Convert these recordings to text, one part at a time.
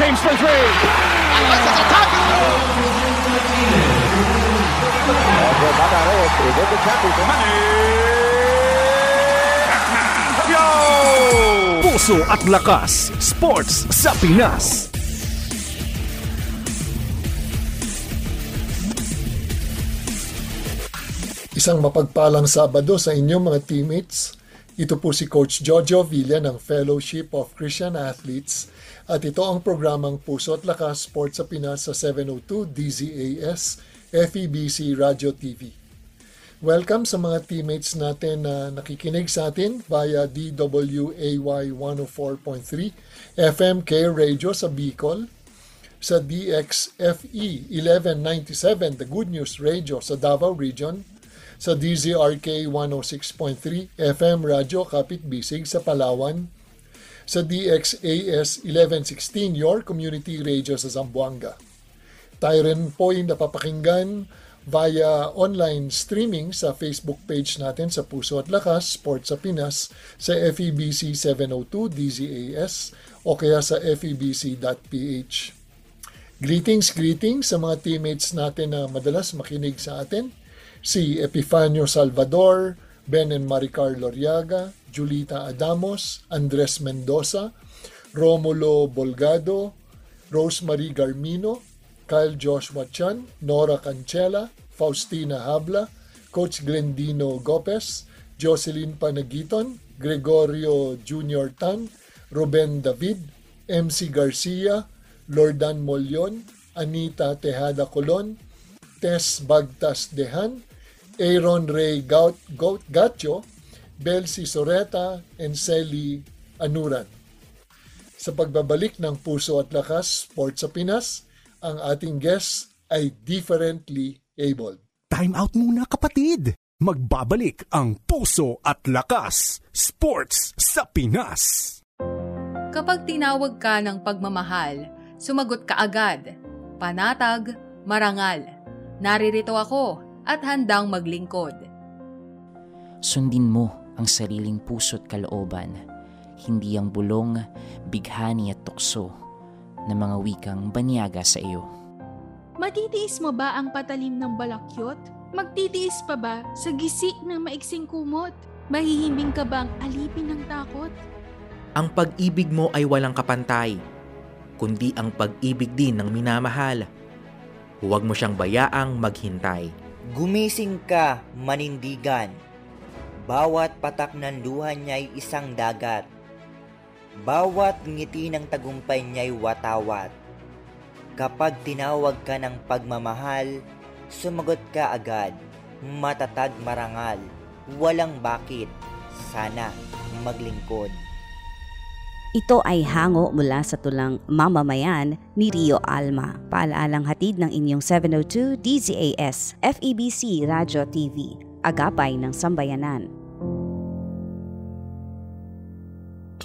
James for three. Alvarez is attacking. Puso at Lakas, Sports sa Pinas. Isang mapagpalang Sabado sa inyong mga teammates. Ito po si Coach Jojo Villa ng Fellowship of Christian Athletes at ito ang programang Puso at Lakas Sports sa Pinas sa 702 DZAS FEBC Radio TV. Welcome sa mga teammates natin na nakikinig sa atin via DWAY 104.3 FMK Radio sa Bicol, sa DXFE 1197 The Good News Radio sa Davao Region, sa DZRK 106.3 FM Radyo Kapit Bisig sa Palawan, sa DXAS 1116 Your Community Radio sa Zamboanga. Tayo rin po ay napapakinggan via online streaming sa Facebook page natin sa Puso at Lakas, Sports sa Pinas, sa FEBC 702 DZAS o kaya sa febc.ph. Greetings sa mga teammates natin na madalas makinig sa atin. Si Epifanio Salvador, Ben and Maricar Loriaga, Julita Adamos, Andres Mendoza, Romulo Bolgado, Rosemary Garmino, Kyle Joshua Chan, Nora Cancela, Faustina Habla, Coach Glendino Gopez, Jocelyn Panagiton, Gregorio Junior Tan, Ruben David, MC Garcia, Lordan Molyon, Anita Tejada Colon, Tess Bagtas Dehan, Aaron Ray Gatcho, Belsi Soreta, and Sally Anuran. Sa pagbabalik ng Puso at Lakas Sports sa Pinas, ang ating guest ay differently abled. Time out muna kapatid. Magbabalik ang Puso at Lakas Sports sa Pinas. Kapag tinawag ka ng pagmamahal, sumagot ka agad. Panatag, marangal. Naririto ako at handang maglingkod. Sundin mo ang sariling puso't kalooban, hindi ang bulong, bighani at tukso na mga wikang banyaga sa iyo. Matitiis mo ba ang patalim ng balakyot? Magtitiis pa ba sa gisik ng maiksing kumot? Mahihimbing ka bang alipin ng takot? Ang pag-ibig mo ay walang kapantay, kundi ang pag-ibig din ng minamahal. Huwag mo siyang bayaang maghintay. Gumising ka, manindigan. Bawat patak ng luha niya'y isang dagat. Bawat ngiti ng tagumpay niya'y watawat. Kapag tinawag ka ng pagmamahal, sumagot ka agad. Matatag marangal. Walang bakit. Sana maglingkod. Ito ay hango mula sa tulang Mamamayan ni Rio Alma. Paalaalang hatid ng inyong 702 DZAS FEBC Radio TV, agapay ng sambayanan.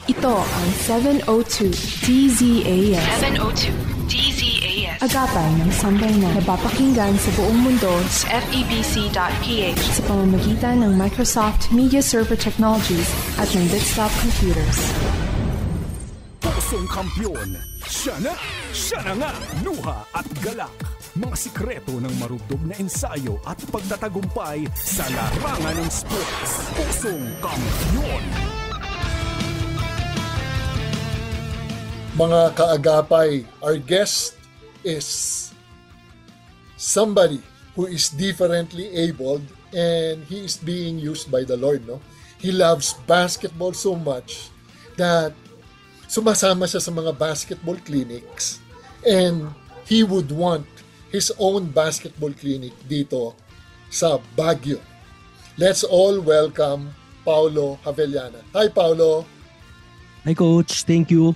Ito ang 702 DZAS. 702 DZAS. Agapay ng sambayanan. Napapakinggan sa buong mundo sa FEBC.ph sa pamamagitan ng Microsoft Media Server Technologies at ng Bitstop Computers. Pusong kampyon, siya na nga, luha at galak. Mga sikreto ng marubdob na ensayo at pagtatagumpay sa larangan ng sports. Pusong kampyon. Mga kaagapay, our guest is somebody who is differently abled and he is being used by the Lord, no? He loves basketball so much that sumasama siya sa mga basketball clinics and he would want his own basketball clinic dito sa Baguio. Let's all welcome Paulo Javellana. Hi, Paulo. Hi, Coach. Thank you.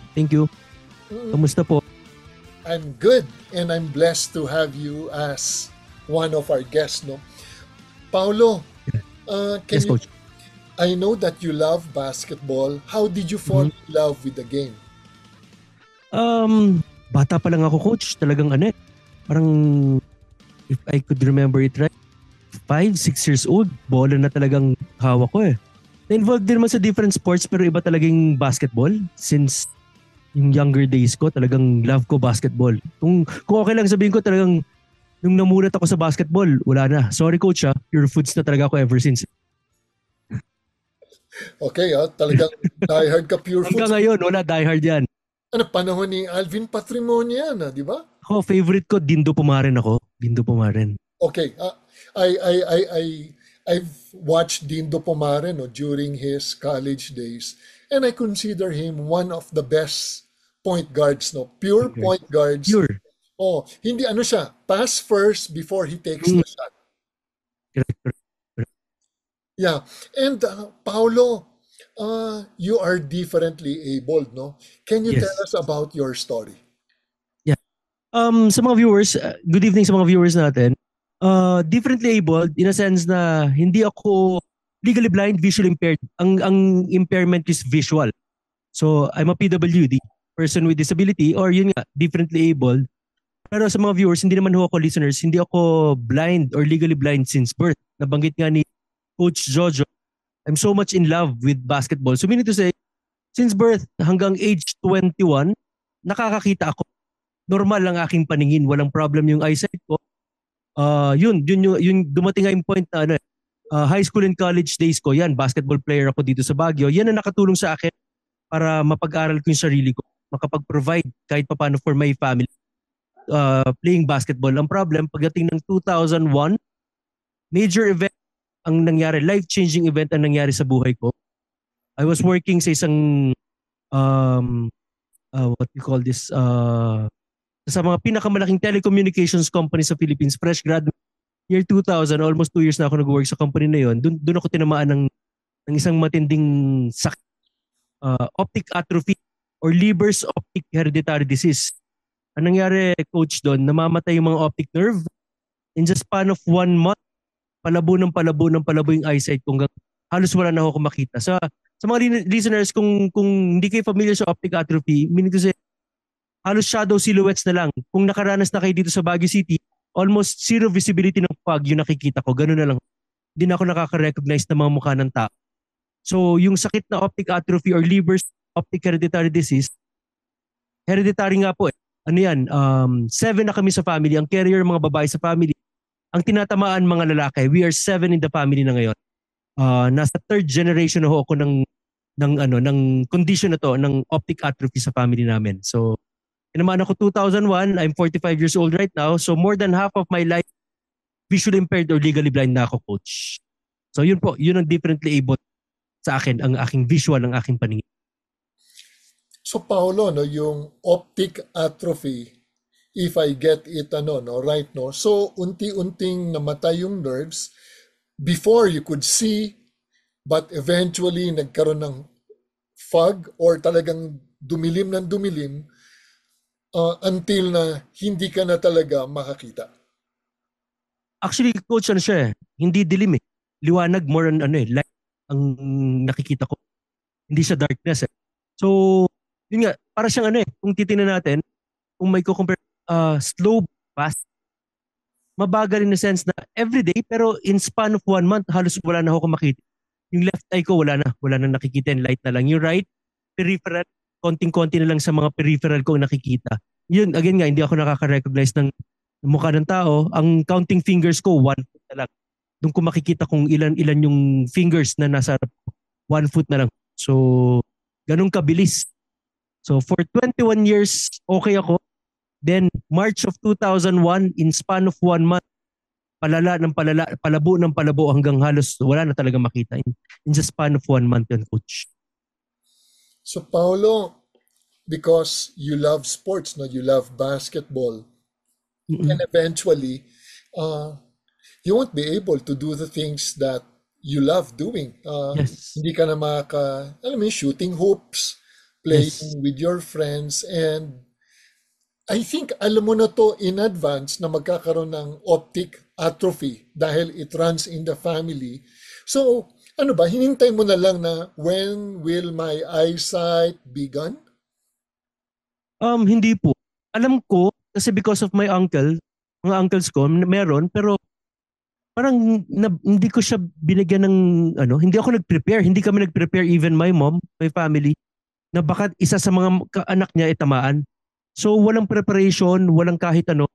Kamusta po? I'm good and I'm blessed to have you as one of our guests, no? Paulo, Yes, Coach. I know that you love basketball. How did you fall in love with the game? Bata pa lang ako, Coach. Talagang parang if I could remember it right, 5-6 years old, bola na talagang hawak ko eh. Na-involved din naman sa different sports pero iba talagang basketball since yung younger days ko, talagang love ko basketball. Kung okay lang sabihin ko, talagang nung namulat ako sa basketball, wala na. Sorry coach pure foods na talaga ako ever since. Okay, talagang diehard ka pure foods. Hanggang ngayon, wala diehard yan. Ano, panahon ni Alvin Patrimonio yan, di ba? Ako, favorite ko, Dindo Pumaren ako. Dindo Pumaren. Okay, I've watched Dindo Pumaren during his college days, and I consider him one of the best point guards, pure point guards. Pure. Hindi siya, pass first before he takes the shot. Correct. Yeah, and Paolo, you are differently abled, no? Can you tell us about your story? Yeah. Sa mga viewers, good evening sa mga viewers natin. Differently abled in a sense na hindi ako legally blind, visually impaired. Ang impairment is visual. So, I'm a PWD, person with disability, or yun nga, differently abled. Pero sa mga viewers, hindi naman ako listeners, hindi ako blind or legally blind since birth. Nabanggit nga ni Coach Jojo, I'm so much in love with basketball. So meaning to say, since birth hanggang age 21, nakakakita ako. Normal lang aking paningin, walang problem yung eyesight ko. Yun dumating nga yung point na high school and college days ko, yan, basketball player ako dito sa Baguio. Yan ang nakatulong sa akin para mapag-aral ko yung sarili ko, makapag-provide kahit papaano for my family playing basketball. Ang problem, pagdating ng 2001, major event ang nangyari, life-changing event ang nangyari sa buhay ko. I was working sa isang what we call this sa mga pinakamalaking telecommunications company sa Philippines, fresh grad year 2000, almost 2 years na ako nag-work sa company na yon. Doon ako tinamaan ng isang matinding sakit, optic atrophy or Leber's optic hereditary disease. Ang nangyari, coach, doon, namamatay yung mga optic nerve in just span of 1 month. Palabo yung eyesight kung halos wala na ako makita. Sa mga listeners, kung hindi kayo familiar sa optic atrophy, meaning to say, halos shadow silhouettes na lang. Kung nakaranas na kayo dito sa Baguio City, almost zero visibility ng fog yung nakikita ko. Ganun na lang. Hindi na ako nakaka-recognize ng mga mukha ng tao. So, yung sakit na optic atrophy or Leber's optic hereditary disease, hereditary nga po . Ano yan? 7 na kami sa family. Ang carrier mga babae sa family. Ang tinatamaan mga lalaki, we are 7 in the family na ngayon. Nasa 3rd generation na ako ng condition na to, ng optic atrophy sa family namin. So, tinamaan ako 2001, I'm 45 years old right now. So, more than half of my life, visually impaired or legally blind na ako, coach. So, yun po, yun ang differently able sa akin, ang aking visual, ang aking paningin. So, Paolo, yung optic atrophy, if I get it right, so unti-unting namatay yung nerves before you could see, but eventually nagkaroon ng fog or talagang dumilim until na hindi ka na talaga makakita. Actually, coach, hindi dilim . Liwanag, more on light ang nakikita ko. Hindi siya darkness . So, yun nga, para siyang kung titingnan natin, kung may compare slow, fast, mabagal in the sense na everyday, pero in span of 1 month, halos wala na ako makita. Yung left eye ko, wala na nakikita, light na lang. Yung right, peripheral, konting-konti na lang sa mga peripheral ko nakikita. Yun, again nga, hindi ako nakaka-recognize ng mukha ng tao. Ang counting fingers ko, 1 foot na lang. Doon ko makikita kung ilan yung fingers na nasa 1 foot na lang. So, ganun kabilis. So, for 21 years, okay ako. Then, March of 2001, in span of 1 month, palabo ng palabo hanggang halos wala na talaga makita. In just span of 1 month yun, coach. So, Paolo, because you love sports, you love basketball, and eventually, you won't be able to do the things that you love doing. Yes. Hindi ka na shooting hoops, playing with your friends, and I think alam mo na to in advance na magkakaroon ng optic atrophy dahil it runs in the family. So, hinintay mo na lang na when will my eyesight be gone? Hindi po. Alam ko, kasi because of my uncle, mga uncles ko, meron, pero parang hindi ko siya binigyan ng, hindi ako nag-prepare. Hindi kami nag-prepare, even my mom, my family. na baka isa sa mga anak niya itamaan. So walang preparation, walang kahit ano.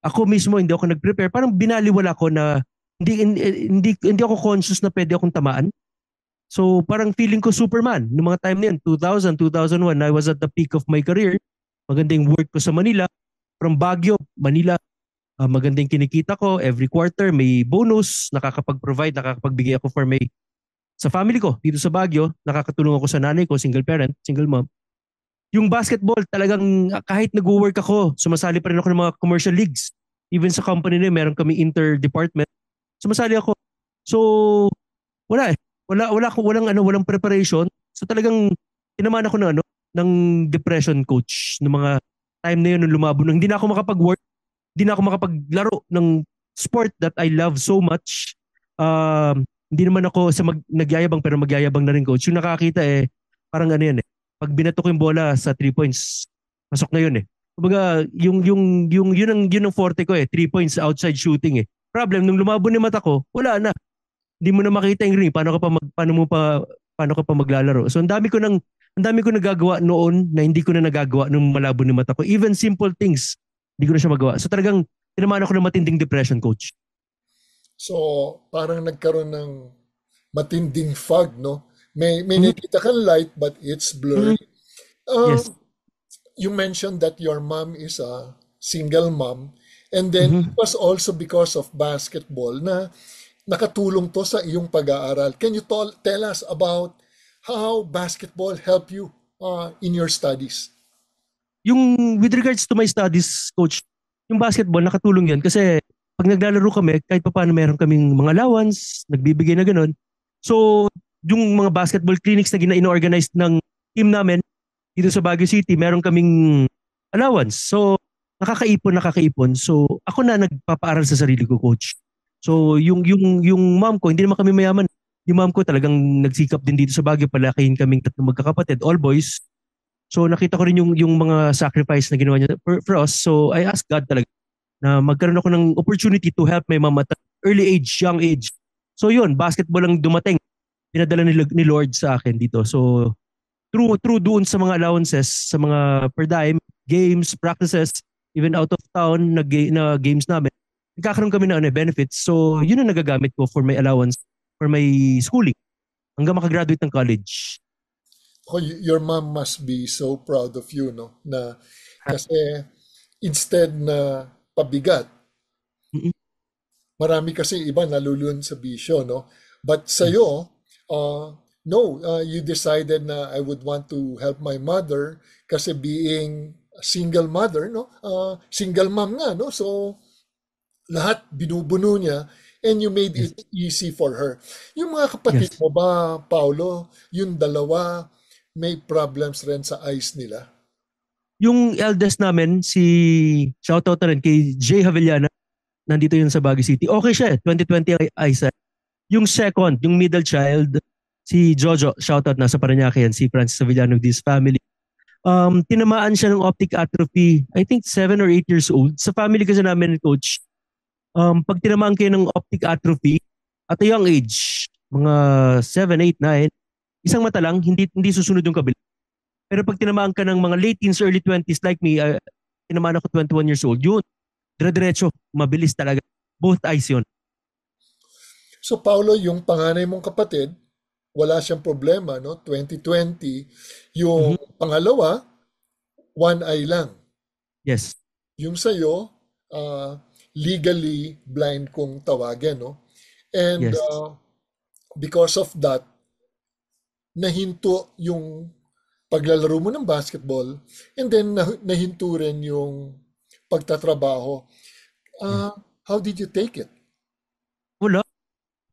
Ako mismo hindi ako nag-prepare. Parang binaliwala ko na hindi ako conscious na pwede akong tamaan. So parang feeling ko Superman noong mga time na yun, 2000, 2001, I was at the peak of my career. Magandang work ko sa Manila. From Baguio, Manila, magandang kinikita ko. Every quarter may bonus, nakakapag-provide, nakakapagbigay ako sa family ko dito sa Baguio. Nakakatulong ako sa nanay ko, single parent, single mom. Yung basketball, talagang kahit nag-work ako, sumasali pa rin ako ng mga commercial leagues. Even sa company na meron kami inter-department. Sumasali ako. So, wala eh. Walang preparation. So talagang tinamaan ako ng depression, coach, ng mga time na yun nung lumabo. Hindi na ako makapag-work, hindi na ako makapaglaro ng sport that I love so much. Hindi naman ako nagyayabang, pero magyayabang na rin, coach. Yung nakakita parang yan eh. Pag binato ko yung bola sa 3 points, pasok na yun eh. Kumbaga, yun ang forte ko eh. 3 points outside shooting eh. Problem, nung lumabo ni mata ko, wala na. Hindi mo na makita yung ring. Paano ka pa maglalaro? So ang dami ko nagagawa noon na hindi ko na nagagawa nung malabo ni mata ko. Even simple things, hindi ko na siya magawa. So talagang tinamaan ako ng matinding depression, coach. So parang nagkaroon ng matinding fog, no? May nakita kang light but it's blurry. Yes. You mentioned that your mom is a single mom and then it was also because of basketball na nakatulong to sa iyong pag-aaral. Can you tell us about how basketball helped you in your studies? Yung with regards to my studies, coach, yung basketball nakatulong yan kasi pag naglalaro kami, kahit pa paano meron kaming mga allowance, nagbibigay na ganun. So, yung mga basketball clinics na ino-organize ng team namin dito sa Baguio City, meron kaming allowance. So, nakakaipon. So, ako na nagpapaaral sa sarili ko, coach. So, yung mom ko, hindi naman kami mayaman. Yung mom ko talagang nagsikap din dito sa Baguio, palakihin kaming 3 magkakapatid, all boys. So, nakita ko rin yung mga sacrifice na ginawa niya for us. So, I asked God talaga na magkaroon ako ng opportunity to help my mom at early age, young age. So, yun, basketball ang dumating. Pinadala ni Lord sa akin dito. So, through doon sa mga allowances, sa mga per dime, games, practices, even out of town na games namin, nagkakaroon kami ng benefits. So, yun ang nagagamit ko for my allowance, for my schooling, hanggang makagraduate ng college. Oh, your mom must be so proud of you, no? Na kasi instead na pabigat, marami kasi iba nalulun sa bisyo, no? But sa'yo, you decided na I would want to help my mother kasi being a single mother, no? Single mom nga, no? So, lahat binubuno niya and you made it easy for her. Yung mga kapatid mo ba, Paulo, yung dalawa, may problems rin sa eyes nila? Yung eldest namin, shoutout na rin kay Jay Havillana, nandito yun sa Baguio City. Okay siya, 2020 ang eyesight. Yung second, yung middle child, si Jojo, shoutout na sa Parañaque yan, si Francis Avellano with his family. Tinamaan siya ng optic atrophy, I think 7 or 8 years old. Sa family kasi namin, coach, pag tinamaan kayo ng optic atrophy, at a young age, mga 7, 8, 9, isang mata lang, hindi susunod yung kabila. Pero pag tinamaan ka ng mga late teens, early 20s like me, tinamaan ako 21 years old, yun, dire-diretso, mabilis talaga. Both eyes yun. So Paulo, yung panganay mong kapatid, wala siyang problema, no? 2020, yung pangalawa, one eye lang. Yes. Yung sa'yo, legally blind kung tawagin, no? And yes. Because of that, nahinto yung paglalaro mo ng basketball and then nahinto rin yung pagtatrabaho. How did you take it? Wala.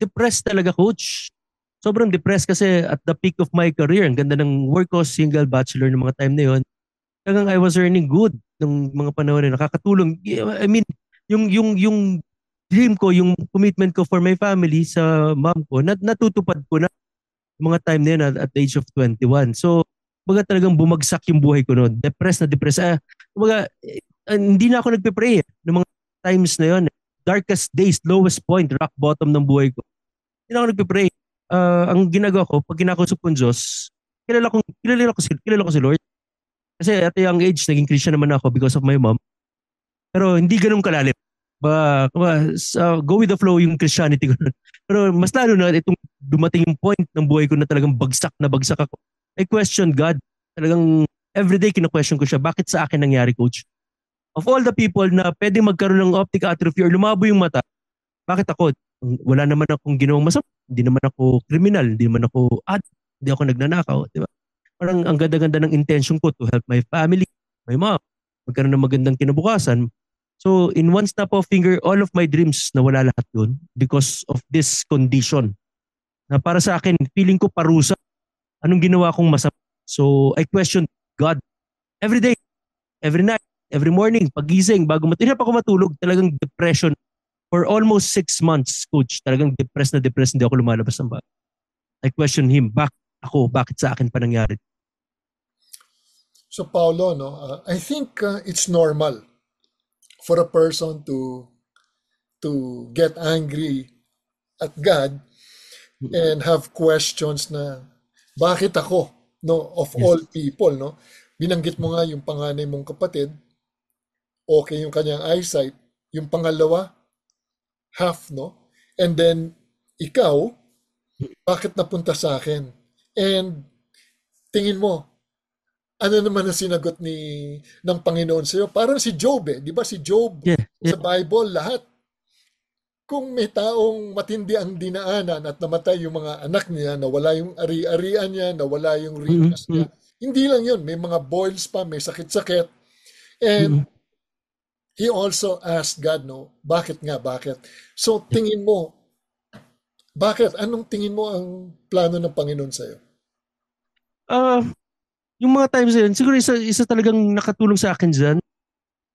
Depressed talaga, coach. Sobrang depressed kasi at the peak of my career, ang ganda ng work ko, single bachelor ng mga time na yun. Talagang I was earning good ng mga panahon na nakakatulong. I mean, yung dream ko, yung commitment ko for my family sa mom ko, natutupad ko na mga time na yun at the age of 21. So, baga talagang bumagsak yung buhay ko noon. Depressed. Baga, hindi na ako nagpe-pray ng mga times na yun. Darkest days, lowest point, rock bottom ng buhay ko. Hindi na ako nagpe-pray. Ang ginagawa ko, pag kinakusap ko ng Diyos, kilala ko si Lord. Kasi at a young age, naging Christian naman ako because of my mom. Pero hindi ganun kalalim. Go with the flow yung Christianity ko. Pero mas lalo na itong dumating yung point ng buhay ko na talagang bagsak ako. I question God. Talagang everyday kina-question ko siya, bakit sa akin nangyari, coach? Of all the people na pwede magkaroon ng optic atrophy or lumabo yung mata, bakit ako? Wala naman akong ginawang masama. Hindi naman ako kriminal. Hindi naman ako hindi ako nagnanakaw. Di ba? Parang ang ganda-ganda ng intention ko to help my family, my mom, magkaroon ng magandang kinabukasan. So in one snap of finger, all of my dreams nawala lahat yun because of this condition. Na para sa akin, feeling ko parusa. Anong ginawa kong masama? So I question God every day, every night, every morning, pagising, bago hirap ako matulog, talagang depression. For almost 6 months, coach, talagang depressed, hindi ako lumalabas ng bahay. I question him, bakit sa akin pa nangyari? So Paulo, no, I think it's normal for a person to get angry at God and have questions na bakit ako, no, of all people, no? Binanggit mo nga yung panganay mong kapatid, okay yung kanyang eyesight, yung pangalawa, half, no? And then ikaw, bakit napunta sa akin? And tingin mo, ano naman ang sinagot ng Panginoon sa iyo? Parang si Job, di ba? Si Job sa Bible, lahat. Kung may taong matindi ang dinaanan at namatay yung mga anak niya, nawala yung ari-arian niya, nawala yung riches niya. Hindi lang yun. May mga boils pa, may sakit-sakit. And he also asked God, no, bakit? So tingin mo, bakit? Anong tingin mo ang plano ng Panginoon sa iyo? Yung mga times na yun, siguro isa talagang nakatulong sa akin dyan.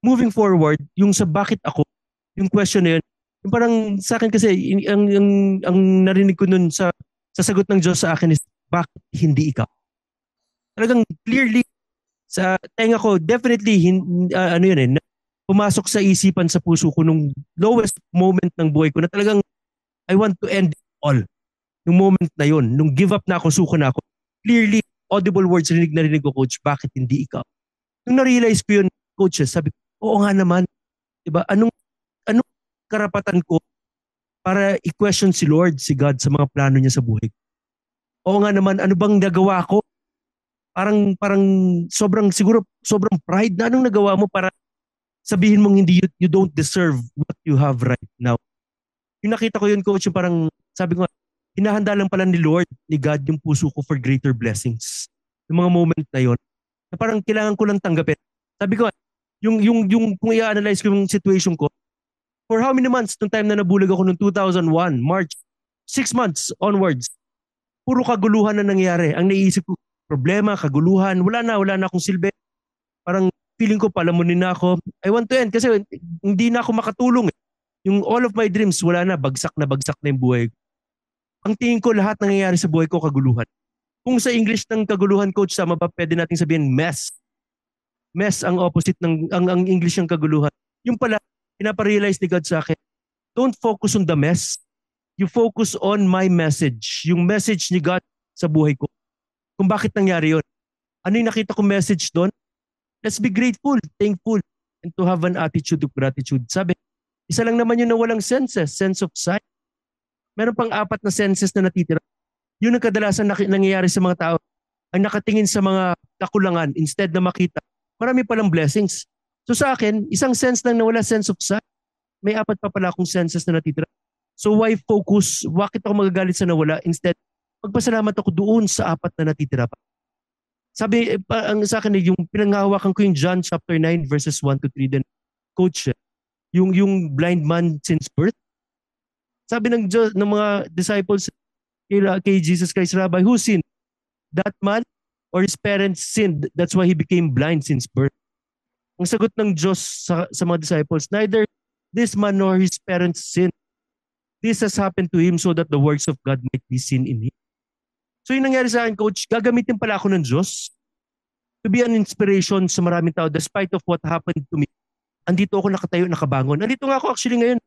Moving forward, yung sa bakit ako, yung question na yun, yung parang sa akin kasi, ang narinig ko nun sa sagot ng Diyos sa akin is, bakit hindi ikaw? Talagang clearly, sa tenga ko, definitely, pumasok sa isipan sa puso ko nung lowest moment ng buhay ko na talagang, I want to end it all. Yung moment na yun, nung give up na ako, suko na ako, clearly, audible words, narinig ko, coach, bakit hindi ikaw? Nung na-realize ko yun, coach, sabi ko, oo nga naman, diba? Anong karapatan ko para i-question si Lord, si God, sa mga plano niya sa buhay? Oo nga naman, ano bang nagawa ko? Parang sobrang pride na anong nagawa mo para sabihin mong hindi, you don't deserve what you have right now. Yung nakita ko yun, coach, yung parang, sabi ko, hinahanda lang pala ni Lord, ni God, yung puso ko for greater blessings. Yung mga moment na yon, na parang kailangan ko lang tanggapin. Sabi ko, yung kung i-analyze ko yung situation ko, for how many months, nung time na nabulag ako noong 2001, March, 6 months onwards, puro kaguluhan na nangyari. Ang naiisip ko, problema, kaguluhan, wala na akong silbi. Parang feeling ko, palamunin na ako. I want to end kasi hindi na ako makatulong. Yung all of my dreams, wala na, bagsak na yung buhay ko. Ang tingin ko, lahat nangyayari sa buhay ko, kaguluhan. Kung sa English ng kaguluhan, coach, sama ba pwede natin sabihin mess. Mess ang opposite ng ang English ng kaguluhan. Yung pala, pinaparealize ni God sa akin, don't focus on the mess. You focus on my message. Yung message ni God sa buhay ko. Kung bakit nangyari yun. Ano yung nakita kong message doon? Let's be grateful, thankful, and to have an attitude of gratitude. Sabi, isa lang naman yun na walang senses, sense of sight. Meron pang 4 na senses na natitira. Yun ang kadalasan nangyayari sa mga tao. Ang nakatingin sa mga kakulangan instead na makita. Marami palang blessings. So sa akin, isang sense lang na wala sense of sight. May 4 pa pala akong senses na natitira. So why focus? Bakit ako magagalit sa nawala? Instead, magpasalamat ako doon sa 4 na natitira pa. Sabi, ang sa akin, yung pinanghahawakan ko yung John chapter 9 verses 1 to 3. Then, coach, yung blind man since birth. Sabi ng mga disciples kay Jesus Christ, Rabbi, who sinned? That man or his parents sinned? That's why he became blind since birth. Ang sagot ng Diyos sa mga disciples, neither this man nor his parents sinned. This has happened to him so that the works of God might be seen in him. So yung nangyari sa akin, coach, gagamitin pala ako ng Diyos to be an inspiration sa maraming tao despite of what happened to me. Andito ako nakatayo, nakabangon. Andito nga ako actually ngayon.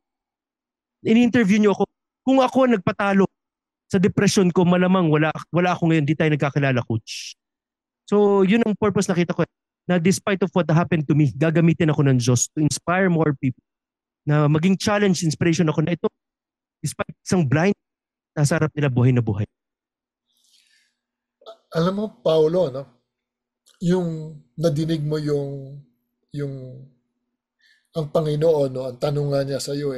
In-interview niyo ako. Kung ako nagpatalo sa depression ko, malamang wala ako ngayon, di tayo nagkakilala, coach. So, yun ang purpose nakita ko. Na despite of what happened to me, gagamitin ako ng Diyos to inspire more people. Na maging challenge, inspiration ako na ito. Despite isang blind, nasa harap nila buhay na buhay. Alam mo, Paolo, no? Yung nadinig mo ang Panginoon, no? Ang tanong nga niya sa iyo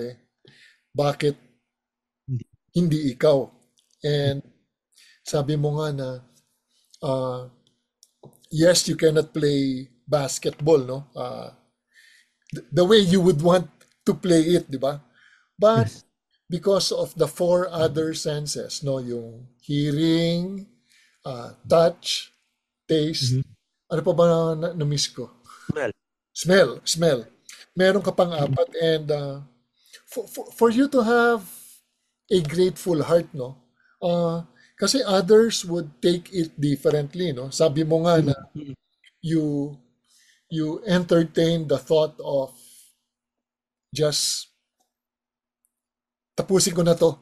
bakit hindi ikaw? And sabi mo nga na yes, you cannot play basketball, no? The way you would want to play it, di ba? But yes, because of the 4 other senses, no, yung hearing, touch, taste, ano pa ba na-miss ko? Smell. Meron ka pang 4 and for you to have a grateful heart, no? Kasi others would take it differently, no? Sabi mo nga na you entertain the thought of just tapusin ko na to.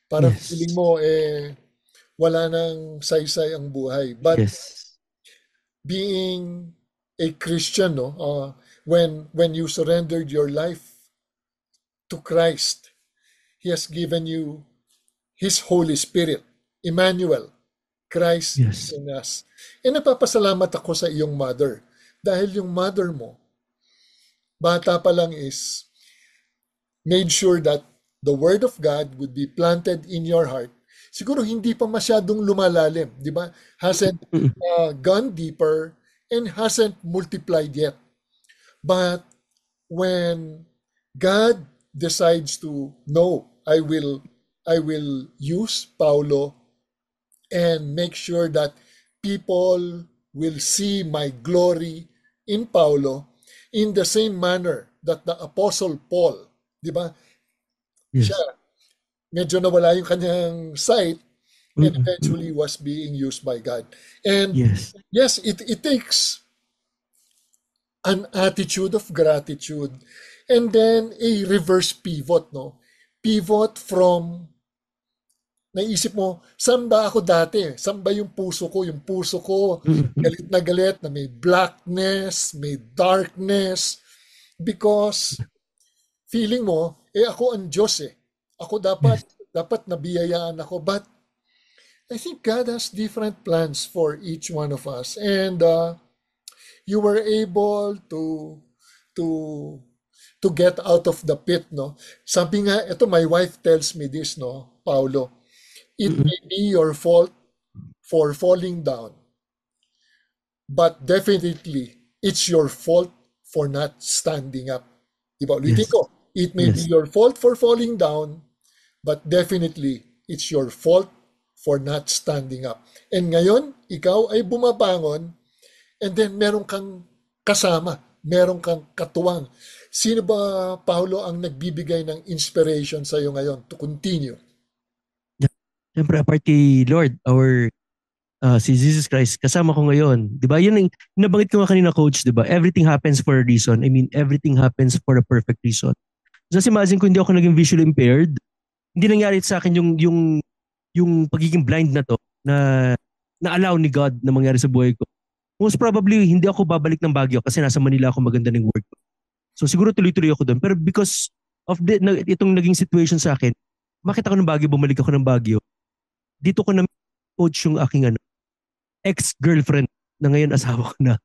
Parang feeling mo wala nang saysay ang buhay. But being a Christian, no, when you surrendered your life to Christ, He has given you His Holy Spirit, Emmanuel, Christ in us. E napapasalamat ako sa iyong mother dahil yung mother mo, bata pa lang is made sure that the Word of God would be planted in your heart. Siguro hindi pa masyadong lumalalim, di ba? Hasn't gone deeper and hasn't multiplied yet. But when God decides to, no, I will use Paulo and make sure that people will see my glory in Paulo in the same manner that the Apostle Paul, di ba? Siya, medyo nawala yung kanyang sight and eventually was being used by God. And yes, it takes an attitude of gratitude and then a reverse pivot, no? Pivot from naisip mo, saan ba ako dati? Saan ba yung puso ko? Yung puso ko, galit na may blackness, may darkness. Because feeling mo, ako ang Diyos Ako dapat nabiyayaan ako. But I think God has different plans for each one of us. And you were able to get out of the pit, no? Sabi nga, ito my wife tells me this, no, Paulo. It may be your fault for falling down, but definitely it's your fault for not standing up. Diba? Ulitin ko, it may be your fault for falling down, but definitely it's your fault for not standing up. And ngayon, ikaw ay bumabangon and then meron kang kasama, meron kang katuwang. Sino ba, Paulo, ang nagbibigay ng inspiration sa iyo ngayon to continue? Siyempre, apart kay Lord, si Jesus Christ, kasama ko ngayon. Di ba? Yun ang nabanggit ko nga kanina, Coach, di ba? Everything happens for a reason. I mean, everything happens for a perfect reason. Just imagine kung hindi ako naging visually impaired, hindi nangyari sa akin yung pagiging blind na to, na allow ni God na mangyari sa buhay ko. Most probably, hindi ako babalik ng Baguio kasi nasa Manila ako maganda ng work ko. So siguro tuloy-tuloy ako doon. Pero because of itong naging situation sa akin, makita ko ng Baguio, bumalik ako ng Baguio. Dito ko na coach yung aking ex-girlfriend na ngayon asawa ko na.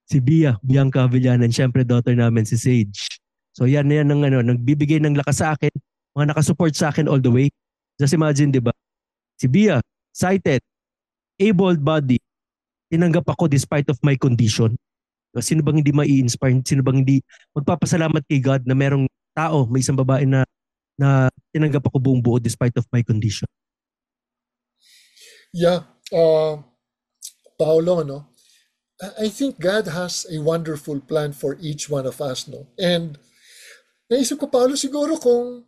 Si Bianca Avillanan, syempre daughter namin si Sage. So yan ang nagbibigay ng lakas sa akin, mga nakasupport sa akin all the way. Just imagine, di ba? Si Bia, sighted, able body, tinanggap ako despite of my condition. Sino bang hindi mai-inspire? Sino bang hindi magpapasalamat kay God na merong tao, may isang babae na tinanggap ako buong buo despite of my condition? Yeah, Paolo, no? I think God has a wonderful plan for each one of us, no? And naisip ko, Paolo, siguro kung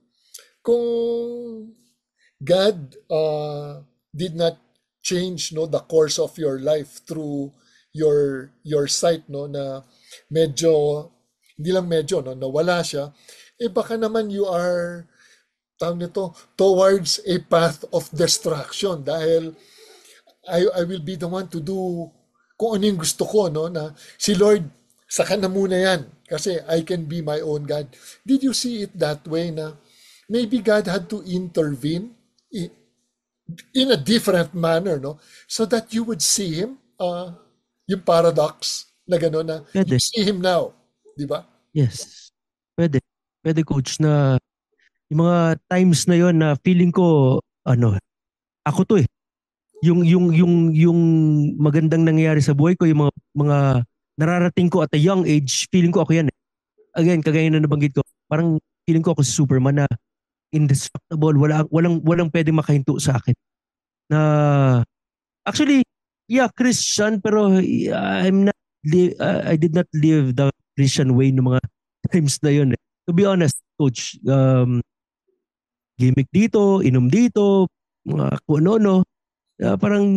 God did not change, no, the course of your life through your sight, no, na medyo, hindi lang medyo, no, nawala siya, baka naman you are, towards a path of destruction dahil I will be the one to do kung ano yung gusto ko, no? Na si Lord, saka na muna yan kasi I can be my own God. Did you see it that way na maybe God had to intervene in a different manner, no? So that you would see Him, yung paradox na gano'n na Pwede. you see Him now, di ba? Yes. Pwede. Pwede, coach, na yung mga times na yon na feeling ko, ako to eh. Yung magandang nangyayari sa buhay ko, yung mga nararating ko at a young age, feeling ko ako yan eh. Again, kagaya na nabanggit ko, parang feeling ko ako si Superman na indestructible, walang pwedeng makahinto sa akin. Na actually, yeah, Christian, pero I did not live the Christian way no mga times na yun eh. To be honest, coach, gimmick dito, inom dito, mga kung ano-ano, parang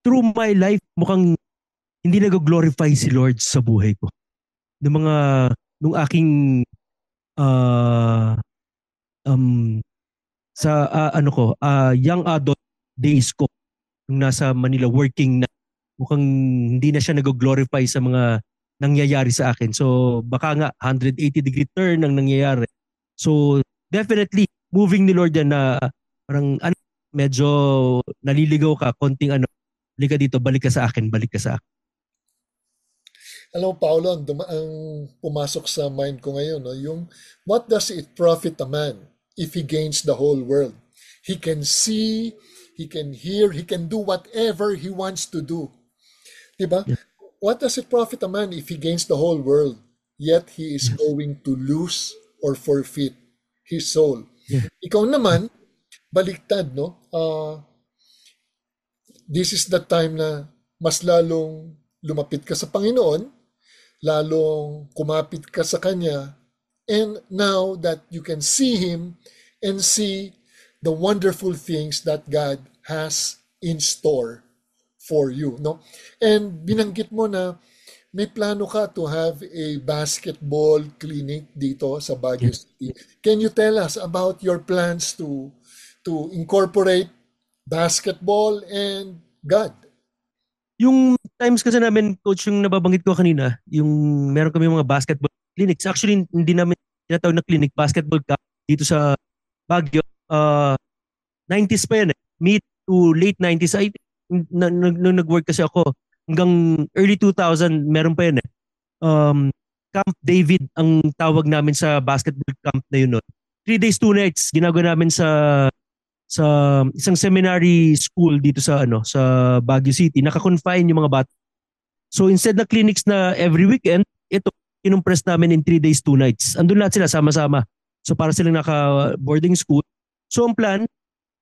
through my life, mukhang hindi nag-glorify si Lord sa buhay ko. Nung aking young adult days ko, nung nasa Manila working na, mukhang hindi na siya nag-glorify sa mga nangyayari sa akin. So baka nga 180-degree turn ang nangyayari. So definitely, moving ni Lord yan na parang medyo naliligaw ka, konting halika dito, balik ka sa akin. Alam mo, Paolo, ang pumasok sa mind ko ngayon, no? Yung, what does it profit a man if he gains the whole world? He can see, he can hear, he can do whatever he wants to do. Diba? Yeah. What does it profit a man if he gains the whole world, yet he is going to lose or forfeit his soul? Yeah. Ikaw naman, baliktad, no? This is the time na mas lalong lumapit ka sa Panginoon, lalong kumapit ka sa Kanya, and now that you can see Him and see the wonderful things that God has in store for you, no? And binanggit mo na may plano ka to have a basketball clinic dito sa Baguio City. Can you tell us about your plans to incorporate basketball and God? Yung times kasi namin, coach, yung nababanggit ko kanina, yung meron kami mga basketball clinics. Actually, hindi namin tinatawag na clinic, basketball camp dito sa Baguio. 90s pa yan eh. Mid to late 90s. Nung nag-work kasi ako, hanggang early 2000, meron pa yan eh. Camp David ang tawag namin sa basketball camp na yun. 3 days, 2 nights, ginagawa namin sa isang seminary school dito sa Baguio City. Naka-confine yung mga bata. So instead na clinics na every weekend, ito kinumpress namin in 3 days, 2 nights. Andun lahat sila sama-sama. So para silang naka-boarding school. So ang plan,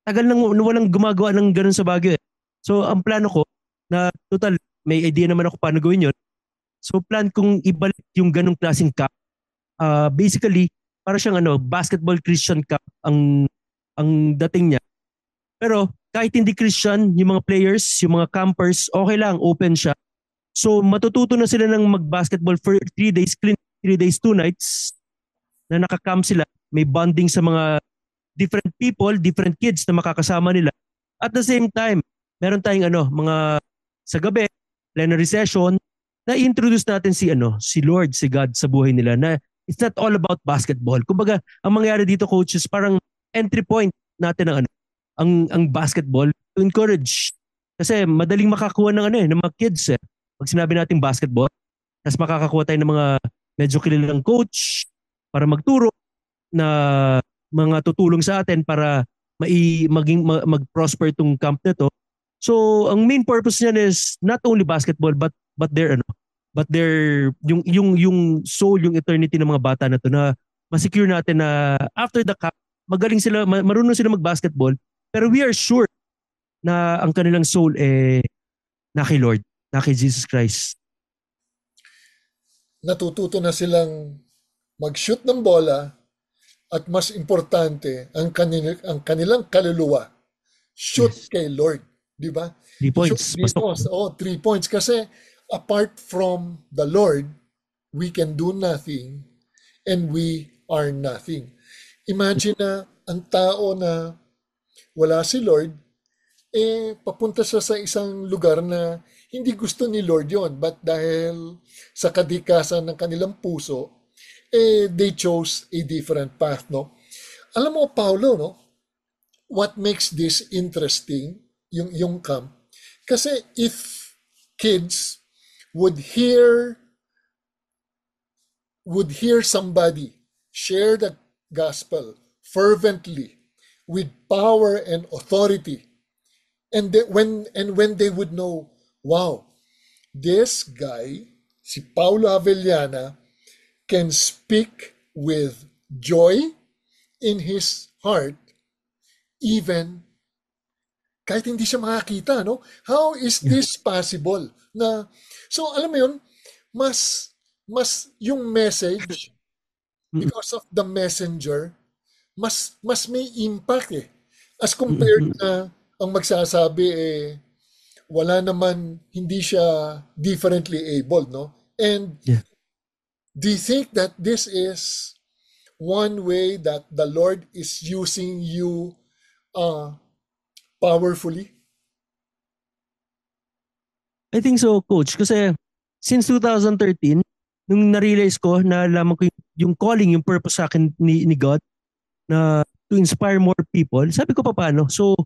tagal nang walang gumagawa ng ganun sa Baguio eh. So ang plano ko, na total, may idea naman ako paano gawin yun. So plan kong ibalik yung ganung klaseng cup. Basically, para siyang basketball Christian cup ang dating niya. Pero kahit hindi Christian, yung mga players, yung mga campers, okay lang, open siya. So matututo na sila ng mag-basketball for 3 days, 3 days, 2 nights na nakacamp sila. May bonding sa mga different people, different kids na makakasama nila. At the same time, meron tayong mga sa gabi, plenary session, na introduce natin si Lord, si God sa buhay nila, na it's not all about basketball. Kumbaga, ang mangyayari dito, coaches, parang entry point natin ang basketball to encourage. Kasi madaling makakuha ng mga kids eh. Pag sinabi natin basketball, tapos makakakuha tayo ng mga medyo kilalang coach para magturo na mga tutulong sa atin para mag-prosper itong camp na to. So, ang main purpose niyan is not only basketball but their yung soul, yung eternity ng mga bata na to, na ma-secure natin na after the camp, magaling sila, marunong sila mag-basketball, pero we are sure na ang kanilang soul na kay Lord, na kay Jesus Christ. Natututo na silang mag-shoot ng bola, at mas importante, ang kanilang kaluluwa, shoot kay Lord. Di ba? 3 points. 3 points. Kasi apart from the Lord, we can do nothing and we are nothing. Imagine na ang tao na wala si Lord, papunta siya sa isang lugar na hindi gusto ni Lord yon, but dahil sa kadikasan ng kanilang puso, they chose a different path, no? Alam mo, Paulo, no? What makes this interesting, yung camp, kasi if kids would hear somebody share the gospel fervently with power and authority, and when they would know, wow, this guy, si Paulo Avellana, can speak with joy in his heart, even kahit hindi siya makakita, no? How is this possible? So alam mo yun, mas yung message, because of the messenger, mas may impact eh. As compared na ang magsasabi wala naman, hindi siya differently abled, no? And do you think that this is one way that the Lord is using you powerfully? I think so, Coach. Kasi since 2013, nung na-realize ko, nalaman ko yung calling, yung purpose sa akin ni God na to inspire more people, sabi ko paano? So,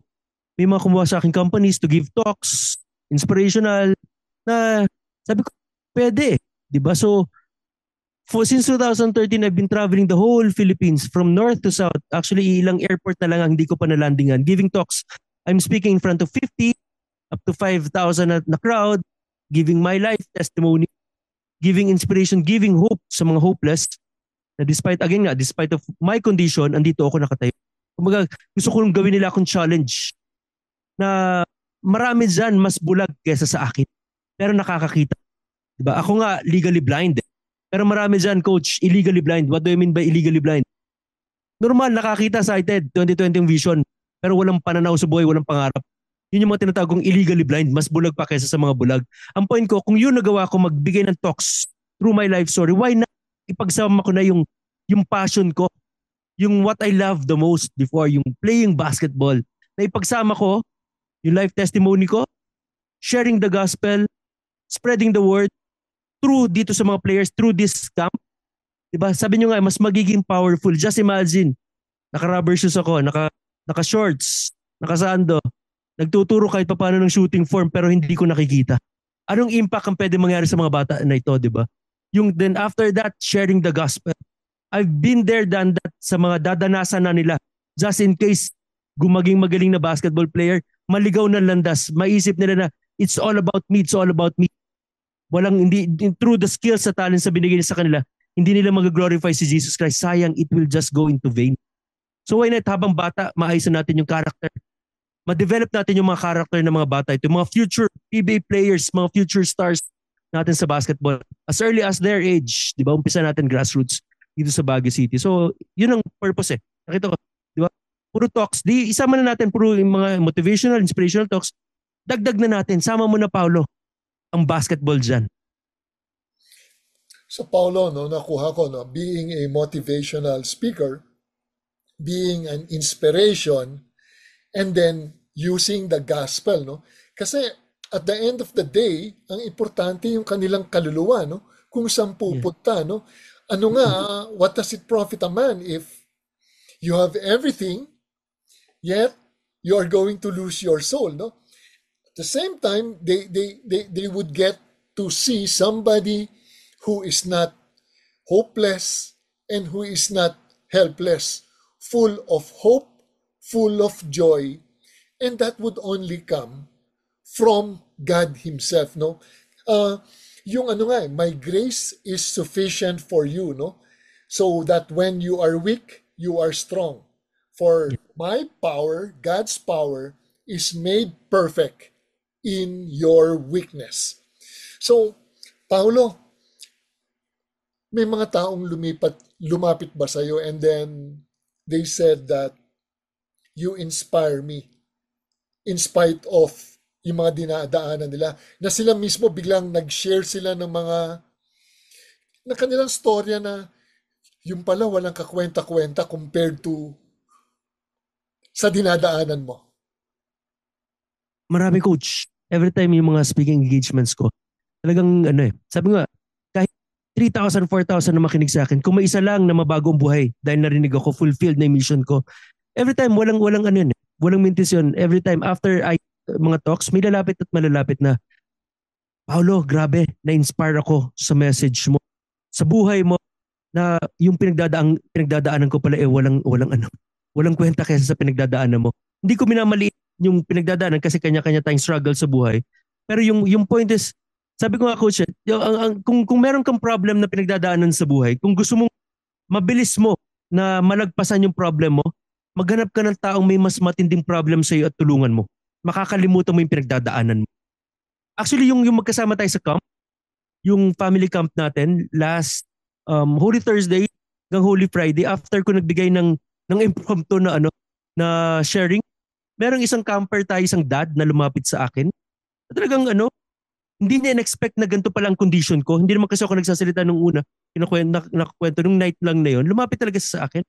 may mga kumuha sa akin companies to give talks, inspirational, na sabi ko, pwede. Diba? So, since 2013, I've been traveling the whole Philippines from north to south. Actually, ilang airport na lang ang hindi ko pa nalandingan. Giving talks. I'm speaking in front of 50 up to 5,000 na crowd, giving my life testimony, giving inspiration, giving hope sa mga hopeless. Na despite of my condition, andito ako nakatayo. Kumbaga, gusto kong gawin nila akong challenge na marami dyan mas bulag kesa sa akin. Pero nakakakita. Diba? Ako nga, legally blind. Pero marami dyan, Coach, illegally blind. What do I mean by illegally blind? Normal, nakakita, sighted, 20/20 vision. Pero walang pananaw sa buhay, walang pangarap. Yun yung mga tinatawag kong illegally blind. Mas bulag pa kaysa sa mga bulag. Ang point ko, kung yun nagawa ko magbigay ng talks through my life story, why not ipagsama ko na yung passion ko, yung what I love the most before, yung playing basketball, na ipagsama ko, yung life testimony ko, sharing the gospel, spreading the word, through dito sa mga players, through this camp. Diba? Sabi nyo nga, mas magiging powerful. Just imagine, naka-rubber shoes ako, naka-shorts, naka-sando, nagtuturo kahit paano ng shooting form pero hindi ko nakikita. Anong impact ang pwede mangyari sa mga bata na ito, diba? Yung then after that, sharing the gospel. I've been there, done that sa mga dadanasan na nila. Just in case gumaging magaling na basketball player, maligaw na landas, maisip nila na it's all about me, it's all about me. Walang hindi through the skills sa talent sa binigay sa kanila, hindi nila mag-glorify si Jesus Christ. Sayang, it will just go into vain. So why not habang bata, maayusan natin yung character. Ma-develop natin yung mga character ng mga bata. Ito mga future PBA players, mga future stars natin sa basketball. As early as their age, di ba? Umpisa natin grassroots dito sa Baguio City. So, yun ang purpose eh. Nakita ko, di ba? Puro talks. Isama na natin puro yung mga motivational, inspirational talks. Dagdag na natin. Sama mo na, Paulo, ang basketball dyan. So, Paulo, no, nakuha ko, no, being a motivational speaker, being an inspiration, and then using the gospel, no? Kasi at the end of the day, ang importante yung kanilang kaluluwa, no? Kung saan pupunta, no? Ano nga, what does it profit a man if you have everything, yet you are going to lose your soul, no? At the same time, they would get to see somebody who is not hopeless and who is not helpless, full of hope, full of joy, and that would only come from God Himself, no? Yung ano nga, my grace is sufficient for you, no? So that when you are weak, you are strong. For my power, God's power, is made perfect in your weakness. So, Paulo, may mga taong lumapit ba sa'yo and then they said that you inspire me in spite of yung mga dinadaanan nila, na sila mismo biglang nag-share sila ng mga na kanilang storya na yung pala walang kakwenta-kwenta compared to sa dinadaanan mo. Marami, Coach. every time yung mga speaking engagements ko, talagang sabi nga, kahit 3,000, 4,000 na makinig sa akin, kung may isa lang na mabago ang buhay dahil narinig ako, fulfilled na yung mission ko, every time, walang walang mintis yun. Every time, after mga talks, may lalapit at malalapit na, Paolo, grabe, na-inspire ako sa message mo. Sa buhay mo, na yung pinagdadaanan ko pala walang kwenta kaysa sa pinagdadaanan mo. Hindi ko minamaliit yung pinagdadaanan kasi kanya-kanya tayong struggle sa buhay. Pero yung point is, sabi ko nga coach, kung meron kang problem na pinagdadaanan sa buhay, kung gusto mong mabilis mo na malagpasan yung problem mo, maghanap ka ng taong may mas matinding problem sa iyo at tulungan mo. Makakalimutan mo yung pinagdadaanan mo. Actually, yung magkasama tayo sa camp, yung family camp natin, last Holy Thursday hanggang Holy Friday, after ko nagbigay ng impromptu na sharing, merong isang camper tayo, isang dad na lumapit sa akin. Talagang hindi niya in-expect na ganito pala ang condition ko. Hindi naman kasi ako nagsasalita nung una. Nakakwento nung night lang na yon. Lumapit talaga sa akin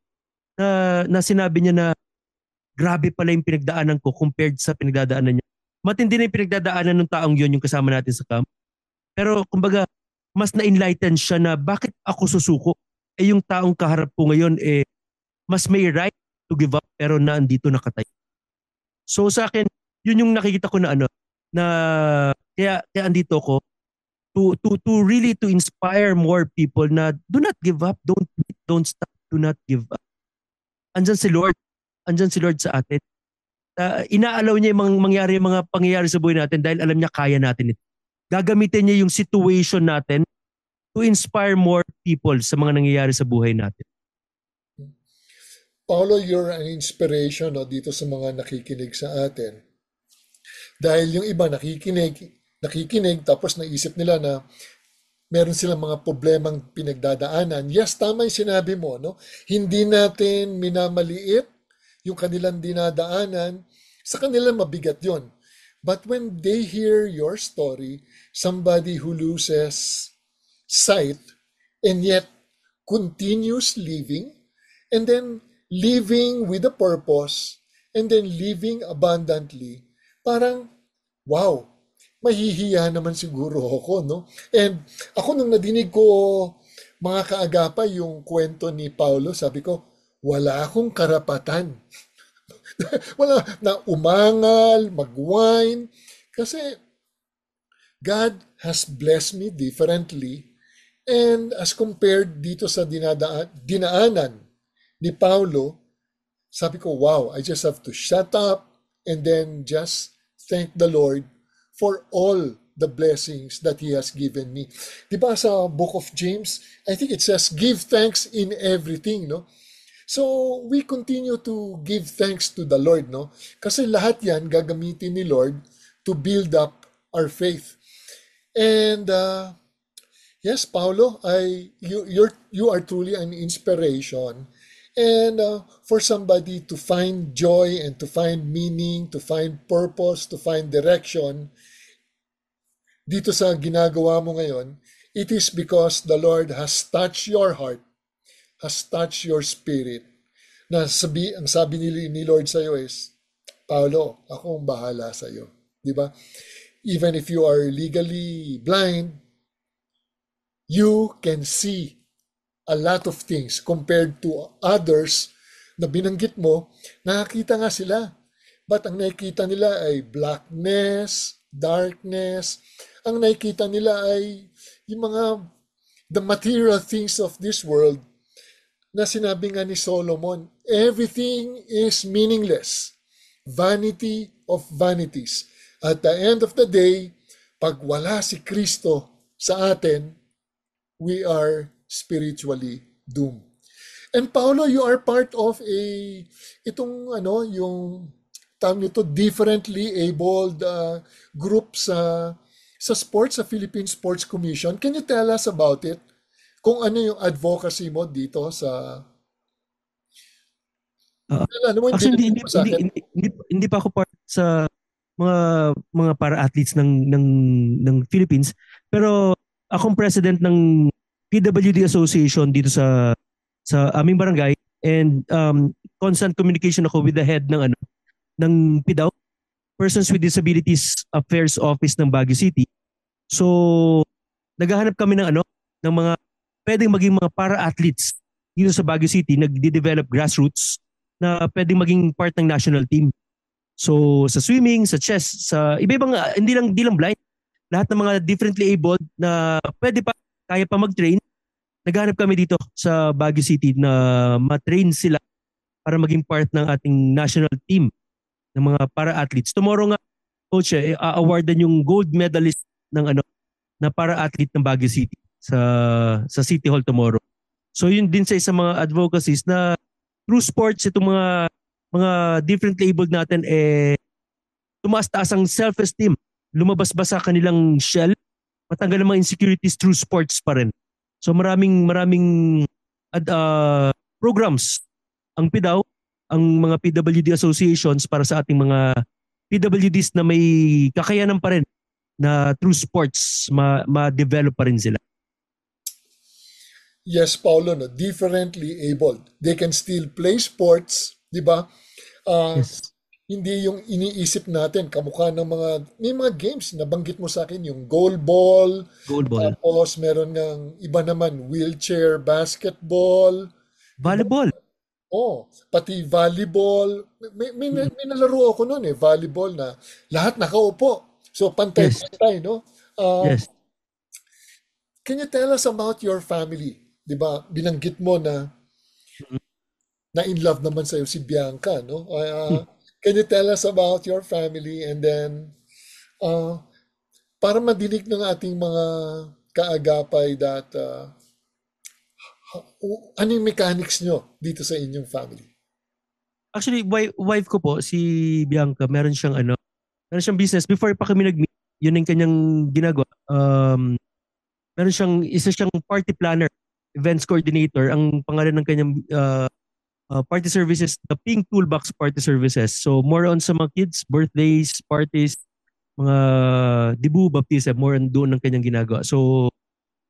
na sinabi niya na grabe pala yung pinagdaanan ko compared sa pinagdadaanan niya. Matindi na yung pinagdadaanan ng taong yon yung kasama natin sa camp. Pero kumbaga, mas na-enlighten siya na bakit ako susuko? Yung taong kaharap ko ngayon mas may right to give up pero naandito nakatayo. So sa akin, yun yung nakikita ko na kaya andito ko to really to inspire more people na do not give up, don't stop, do not give up. Andyan si Lord sa atin. Inaalaw niya yung mangyari yung mga pangyayari sa buhay natin dahil alam niya kaya natin ito. Gagamitin niya yung situation natin to inspire more people sa mga nangyayari sa buhay natin. Paolo, you're an inspiration dito sa mga nakikinig sa atin. Dahil yung iba nakikinig tapos naisip nila na meron silang mga problemang pinagdadaanan. Yes, tama yung sinabi mo. No? Hindi natin minamaliit yung kanilang dinadaanan. Sa kanila mabigat yon. But when they hear your story, somebody who loses sight and yet continues living, and then living with a purpose, and then living abundantly, parang, wow, mahihiya naman siguro ako, no? And ako nung nadinig ko mga kaagapay yung kwento ni Paulo, sabi ko, wala akong karapatan. Wala na umangal, mag-whine. Kasi God has blessed me differently. And as compared dito sa dinaanan ni Paulo, sabi ko, wow, I just have to shut up and then just thank the Lord for all the blessings that He has given me. Diba sa book of James, I think it says, give thanks in everything, no? So, we continue to give thanks to the Lord, no? Kasi lahat yan gagamitin ni Lord to build up our faith. And, yes, Paulo, you are truly an inspiration. And for somebody to find joy and to find meaning, to find purpose, to find direction, dito sa ginagawa mo ngayon, it is because the Lord has touched your heart, has touched your spirit. Ang sabi ni Lord sa iyo is, Paulo, ako ang bahala sa iyo. Di ba? Even if you are legally blind, you can see a lot of things compared to others na binanggit mo, nakakita nga sila. But ang nakikita nila ay blackness, darkness. Ang nakikita nila ay yung the material things of this world na sinabi nga ni Solomon, everything is meaningless. Vanity of vanities. At the end of the day, pag wala si Kristo sa atin, we are spiritually doomed. And Paulo, you are part of yung tawag nito, differently abled group sa sports, sa Philippine Sports Commission. Can you tell us about it? Kung ano yung advocacy mo dito sa... actually, hindi pa ako part sa mga para-athletes ng Philippines. Pero akong president ng PWD Association dito sa aming barangay, and constant communication ako with the head ng PIDAW, Persons with Disabilities Affairs Office ng Baguio City. So, naghahanap kami ng mga pwedeng maging mga para-athletes dito sa Baguio City, nagde-develop grassroots na pwedeng maging part ng national team. So, sa swimming, sa chess, sa iba-ibang, hindi lang blind, lahat ng mga differently abled na kaya pa mag-train, naghahanap kami dito sa Baguio City na ma-train sila para maging part ng ating national team ng mga para-athletes. Tomorrow nga, coach, awardan yung gold medalist ng na para-athlete ng Baguio City sa City Hall tomorrow. So yun din sa isang mga advocacies na through sports, itong mga differently abled natin, tumaas-taas ang self-esteem, lumabas ba sa kanilang shell, matanggal ang mga insecurities through sports pa rin. So maraming programs ang PIDAW, ang mga PWD associations para sa ating mga PWDs na may kakayanan pa rin na through sports ma-develop pa rin sila. Yes, Paulo, no, differently abled. They can still play sports, di ba? Yes. Hindi yung iniisip natin, kamukha ng may mga games, nabanggit mo sa akin, yung goalball. Tapos meron ng iba naman, wheelchair basketball. Volleyball. Pati volleyball. May nalaro ako noon volleyball na lahat nakaupo. So pantay-pantay, no? Yes. Can you tell us about your family? 'Di ba? Binanggit mo na in love naman sa'yo si Bianca, no? Can you tell us about your family, and then para madinig ng ating mga kaagapay that ano yung mechanics nyo dito sa inyong family? Actually, wife ko po, si Bianca, meron siyang business. Before pa kami nag-meet, yun ang kanyang ginagawa. Isa siyang party planner, events coordinator. Ang pangalan ng kanyang party services, the Pink Toolbox Party Services. So more on sa mga kids, birthdays, parties, mga dibu, baptism, more on doon ng kanyang ginagawa. So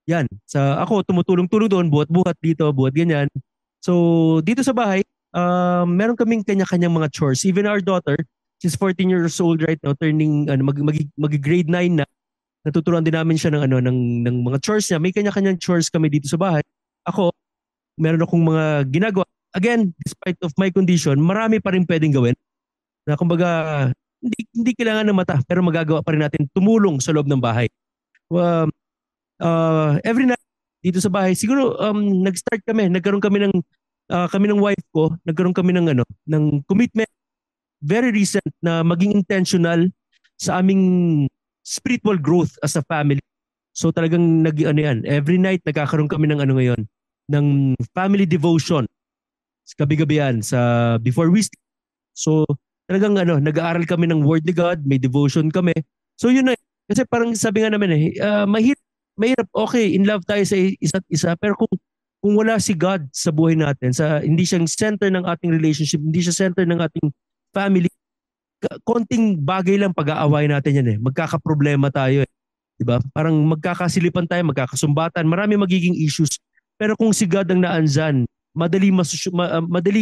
yan, ako tumutulong-tulong doon, buhat-buhat dito, buhat ganyan. So dito sa bahay, meron kaming kanya-kanyang mga chores. Even our daughter, she's 14 years old right now, turning mag-grade 9 na. Natuturuan din namin siya ng mga chores niya. May kanya-kanyang chores kami dito sa bahay. Ako, meron akong mga ginagawa. Again, despite of my condition, marami pa rin pwedeng gawin. Na kumbaga, hindi kailangan ng mata, pero magagawa pa rin natin tumulong sa loob ng bahay. Every night dito sa bahay, siguro nag-start nagkaroon kami ng wife ko, nagkaroon kami ng commitment very recent na maging intentional sa aming spiritual growth as a family. So talagang every night nagkakaroon kami ng family devotion. Gabi-gabi yan sa before we sleep. So talagang nag-aaral kami ng word ni God, may devotion kami. So yun na, kasi parang sabi nga namin mahirap, okay, in love tayo sa isa't isa, pero kung wala si God sa buhay natin, hindi siyang center ng ating relationship, hindi siya center ng ating family, konting bagay lang pag-aaway natin yan magkakaproblema tayo diba? Parang magkakasilipan tayo, magkakasumbatan, marami magiging issues. Pero kung si God ang naandyan, madali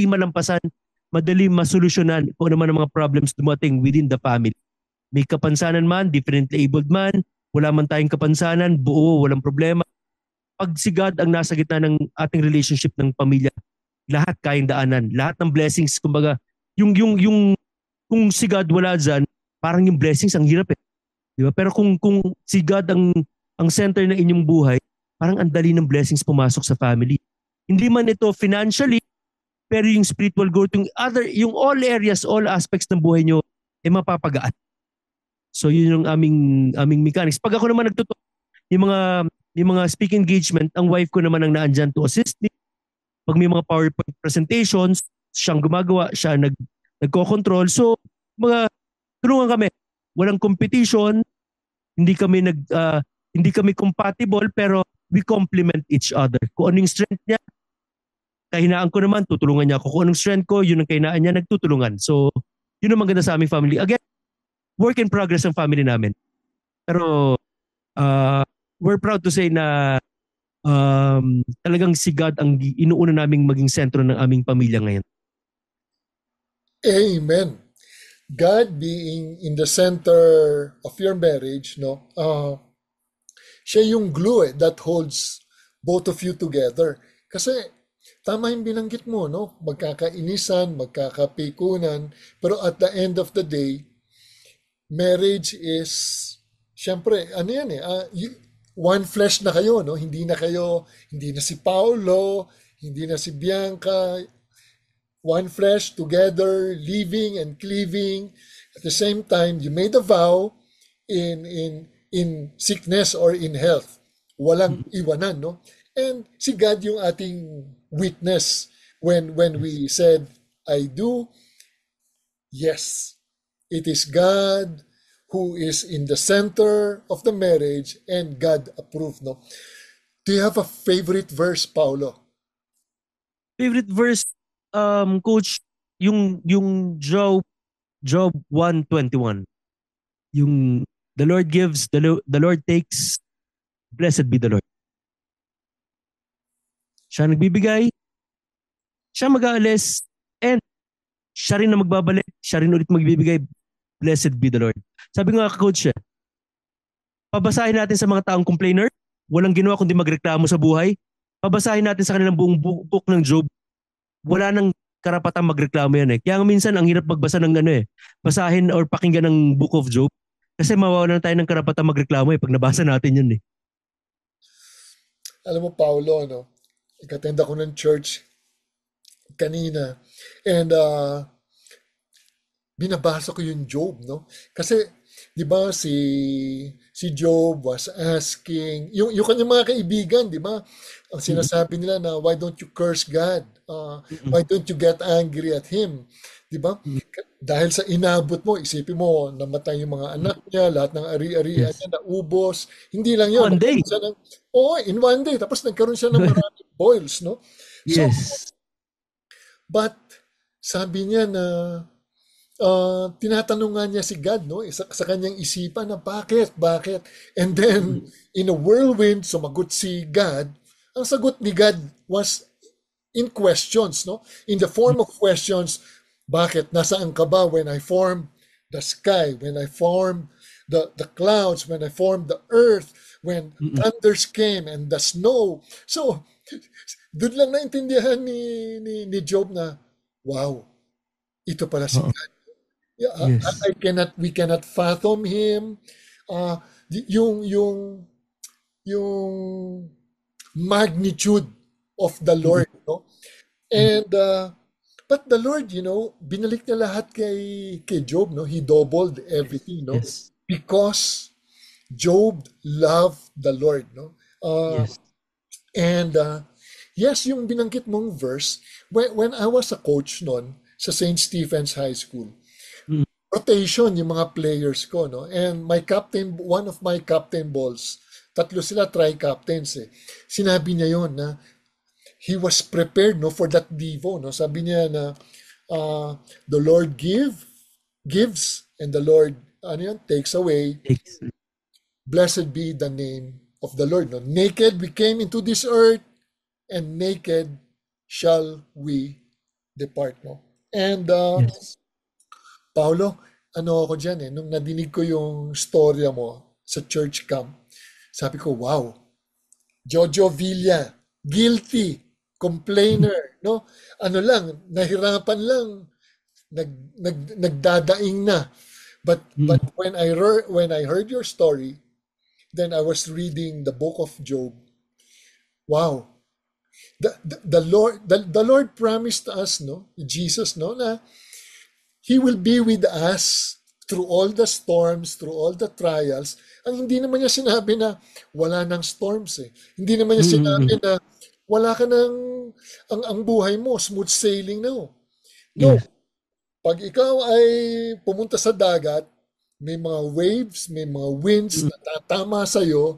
malampasan, madali masolusyonan kung ano man ang mga problems dumating within the family. May kapansanan man, differently abled man, wala man tayong kapansanan, buo, walang problema. Pag si God ang nasa gitna ng ating relationship ng pamilya, lahat kayang daanan, lahat ng blessings, kumbaga, kung si God wala dyan, parang yung blessings ang hirap Diba? Pero kung si God ang center ng inyong buhay, parang ang dali ng blessings pumasok sa family. Hindi man ito financially, pero yung spiritual growth, yung all areas, all aspects ng buhay nyo, mapapagaan. So yun yung aming mechanics. Pag ako naman nagtuturo, yung mga speak engagement, ang wife ko naman ang naandyan to assist me. Pag may mga PowerPoint presentations, siyang gumagawa, siya nagko-control. So tulungan kami. Walang competition, hindi kami compatible, pero we complement each other. Kung anong strength niya, kahinaan ko naman, tutulungan niya ako. Kung anong strength ko, yun ang kahinaan niya, nagtutulungan. So, yun ang maganda sa aming family. Again, work in progress ang family namin. Pero, we're proud to say na talagang si God ang inuuna naming maging sentro ng aming pamilya ngayon. Amen. God being in the center of your marriage, no, siya yung glue that holds both of you together. Kasi tama yung binanggit mo, no? Magkakainisan, magkakapikunan, pero at the end of the day, marriage is, syempre, ano yan one flesh na kayo, no? Hindi na si Paolo, hindi na si Bianca, one flesh together, living and cleaving. At the same time, you made a vow in sickness or in health. Walang iwanan, no? And si God yung ating witness when we said, I do. Yes, it is God who is in the center of the marriage and God approved, no? Do you have a favorite verse, Paulo? Favorite verse, Coach, yung Job 1:21. Yung the Lord gives, the Lord takes, blessed be the Lord. Siya nagbibigay, siya mag-aalis, and siya rin na magbabalik, siya rin ulit magbibigay, blessed be the Lord. Sabi nga Coach, pabasahin natin sa mga taong complainer, walang ginawa kundi magreklamo sa buhay. Pabasahin natin sa kanilang buong book ng Job, wala nang karapatang magreklamo yan Kaya minsan ang hirap magbasa ng basahin or pakinggan ng Book of Job kasi mawawalan tayo ng karapatang magreklamo pag nabasa natin yun Alam mo, Paulo, no? Ikatenda ko ng church kanina and binabasa ko yung Job, no? Kasi, di ba, si Job was asking, yung kanyang mga kaibigan, di ba? Ang sinasabi nila na, why don't you curse God? Why don't you get angry at Him? Di ba? Dahil sa inabot mo, isipin mo, namatay yung mga anak niya, lahat ng ari-arian niya, naubos. Hindi lang yun. One day. In one day. Tapos nagkaroon siya ng maraming boils, no? Yes. But, sabi niya na, tinatanungan niya si God, no? Sa kanyang isipan na bakit? And then, in a whirlwind, sumagot si God. Ang sagot ni God was in questions, no? In the form of questions. Bakit? Nasaan ka ba when I formed the sky, when I formed the clouds, when I formed the earth, when thunders came and the snow. So, doon lang naintindihan ni Job na, wow, ito pala si God. Yes. We cannot fathom him. Yung magnitude of the Lord, no? And but the Lord, binalik niya lahat kay Job, no? He doubled everything, no? Yes. Because Job loved the Lord, no? Yes. And yes, yung binanggit mong verse, when I was a coach noon sa St. Stephen's High School, rotation yung mga players ko, no? And one of my captain balls, tatlo sila tri-captains Sinabi niya yon na he was prepared, no, for that devo, no? Sabi niya na the Lord gives and the Lord takes away. Blessed be the name of the Lord, no? Naked we came into this earth and naked shall we depart, no? And yes. Paulo, ako dyan nung nadinig ko yung storya mo sa church camp, sabi ko, wow, Jojo Villa, guilty, complainer, no? Nahirapan lang, nagdadaing na. But when I heard your story, then I was reading the book of Job. Wow. The Lord promised us, no? Jesus, no, na He will be with us through all the storms, through all the trials. Ang hindi naman niya sinabi na wala nang storms Hindi naman niya sinabi na wala ka nang, ang buhay mo, smooth sailing na. No. Pag ikaw ay pumunta sa dagat, may mga waves, may mga winds na tatama sa'yo,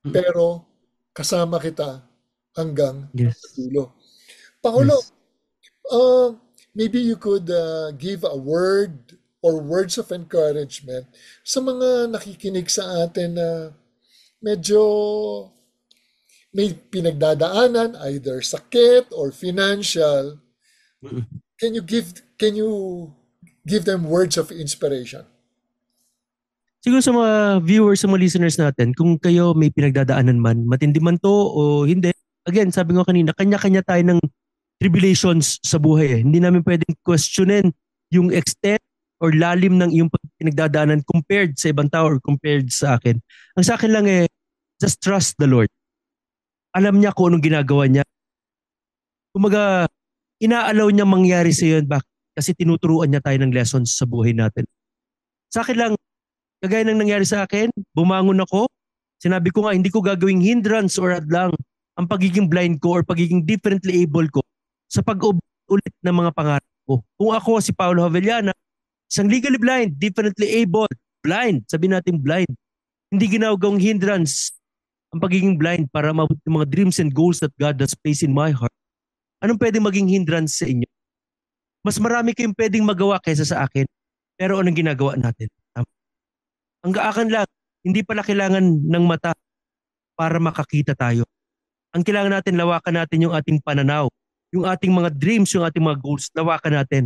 pero kasama kita hanggang sa dulo. Paulo, maybe you could give a word or words of encouragement sa mga nakikinig sa atin na medyo may pinagdadaanan, either sakit or financial. Can you give them words of inspiration. Siguro sa mga viewers, sa mga listeners natin, kung kayo may pinagdadaanan man, matindi man to o hindi, again, sabi ko kanina, kanya-kanya tayo ng tribulations sa buhay. Hindi namin pwedeng questionin yung extent or lalim ng iyong pinagdadaanan compared sa ibang tao or compared sa akin. Ang sa akin lang just trust the Lord. Alam niya kung anong ginagawa niya. Kumaga, inaalaw niya mangyari sa yun. Bakit? Kasi tinuturuan niya tayo ng lessons sa buhay natin. Sa akin lang, kagaya ng nangyari sa akin, bumangon ako. Sinabi ko nga, hindi ko gagawing hindrance or hadlang ang pagiging blind ko or pagiging differently able ko sa pag-ulit ng mga pangarap ko. Kung ako si Paolo Javellana, isang legally blind, differently able, blind, sabi natin blind, hindi ginagawang hindrance ang pagiging blind para maabot ng mga dreams and goals that God has placed in my heart. Anong pwedeng maging hindrance sa inyo? Mas marami kayong pwedeng magawa kaysa sa akin, pero anong ginagawa natin? Ang gaakan lang, hindi pala kailangan ng mata para makakita tayo. Ang kailangan natin, lawakan natin yung ating pananaw, yung ating mga dreams, yung ating mga goals, lawakan natin.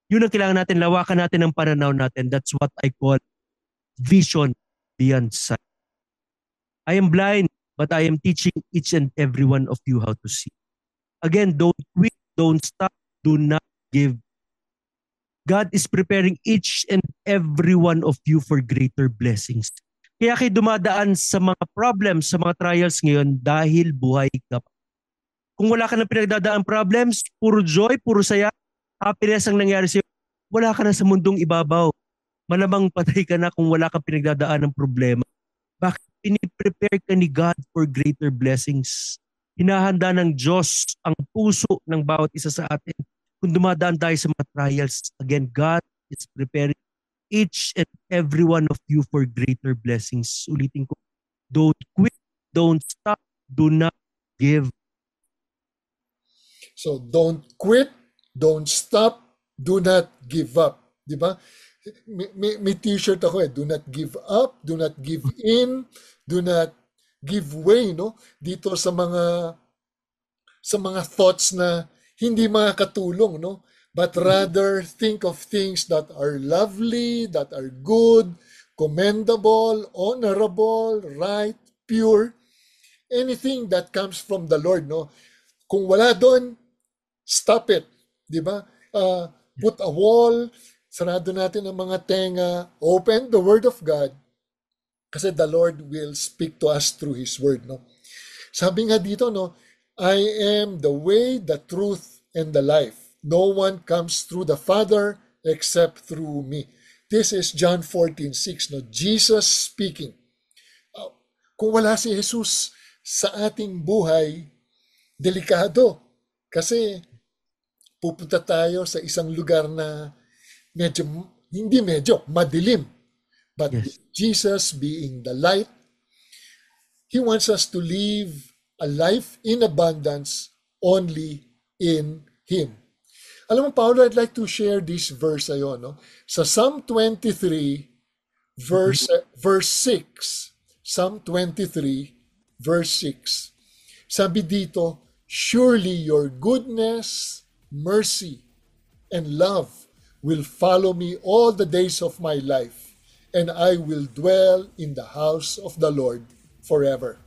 Yun ang kailangan natin, lawakan natin ang pananaw natin. That's what I call vision beyond sight. I am blind, but I am teaching each and every one of you how to see. Again, don't quit, don't stop, do not give. God is preparing each and every one of you for greater blessings. Kaya kayo dumadaan sa mga problems, sa mga trials ngayon dahil buhay ka. Kung wala ka ng pinagdadaan problems, puro joy, puro saya, happiness ang nangyari sa'yo, wala ka na sa mundong ibabaw. Malamang patay ka na kung wala ka pinagdadaan ng problema. Bakit? Piniprepare ka ni God for greater blessings. Hinahanda ng Diyos ang puso ng bawat isa sa atin. Kung dumadaan tayo sa mga trials, again, God is preparing each and every one of you for greater blessings. Ulitin ko, don't quit, don't stop, do not give. So, don't quit, don't stop, do not give up. Di ba? May t-shirt ako do not give up, do not give in, do not give way, no? Dito sa mga thoughts na hindi makakatulong, no? But rather think of things that are lovely, that are good, commendable, honorable, right, pure, anything that comes from the Lord, no? Kung wala doon, stop it, di ba? Put a wall, sarado natin ang mga tenga, open the Word of God, kasi the Lord will speak to us through His Word, no? Sabi nga dito, no, I am the way, the truth, and the life. No one comes through the Father except through me. This is John 14:6, no? Jesus speaking. Kung wala si Jesus sa ating buhay, delikado. Kasi pupunta tayo sa isang lugar na madilim. But yes, Jesus being the light, He wants us to live a life in abundance only in Him. Alam mo, Paolo, I'd like to share this verse ayo, no? Sa Psalm 23, verse 6. Psalm 23, verse 6. Sabi dito, surely your goodness, mercy, and love will follow me all the days of my life, and I will dwell in the house of the Lord forever.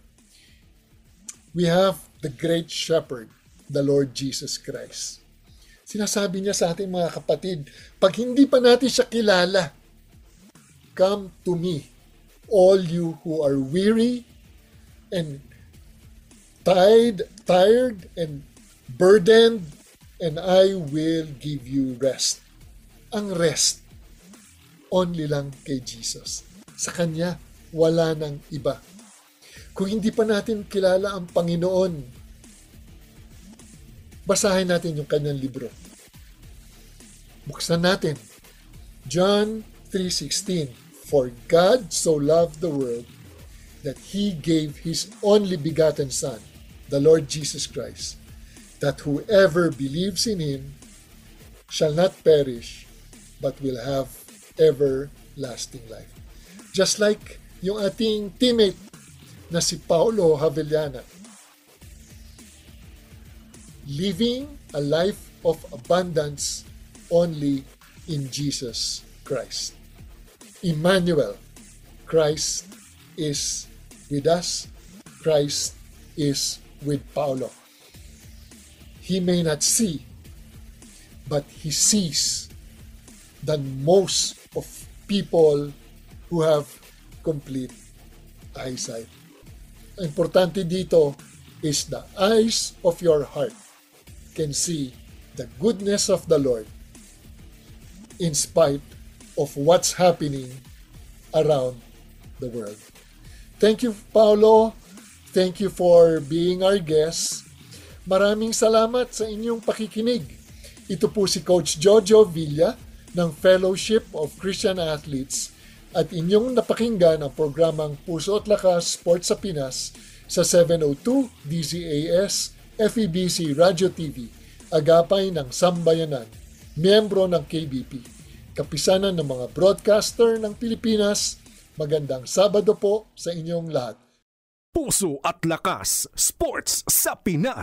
We have the great shepherd, the Lord Jesus Christ. Sinasabi niya sa ating mga kapatid, pag hindi pa natin siya kilala, come to me, all you who are weary and tired and burdened, and I will give you rest. Ang rest, only lang kay Jesus. Sa Kanya, wala nang iba. Kung hindi pa natin kilala ang Panginoon, basahin natin yung Kanyang libro. Buksan natin. John 3:16. For God so loved the world that He gave His only begotten Son, the Lord Jesus Christ, that whoever believes in Him shall not perish, but will have everlasting life. Just like yung ating teammate na si Paolo Javellana, living a life of abundance only in Jesus Christ. Emmanuel, Christ is with us. Christ is with Paulo. He may not see, but he sees than most of people who have complete eyesight. Importante dito is the eyes of your heart can see the goodness of the Lord in spite of what's happening around the world. Thank you, Paulo. Thank you for being our guest. Maraming salamat sa inyong pakikinig. Ito po si Coach Jojo Villa ng Fellowship of Christian Athletes at inyong napakinggan ang programang Puso at Lakas Sports sa Pinas sa 702 DZAS FEBC Radio TV, agapay ng Sambayanan, miyembro ng KBP, kapisanan ng mga broadcaster ng Pilipinas. Magandang Sabado po sa inyong lahat. Puso at Lakas Sports sa Pinas.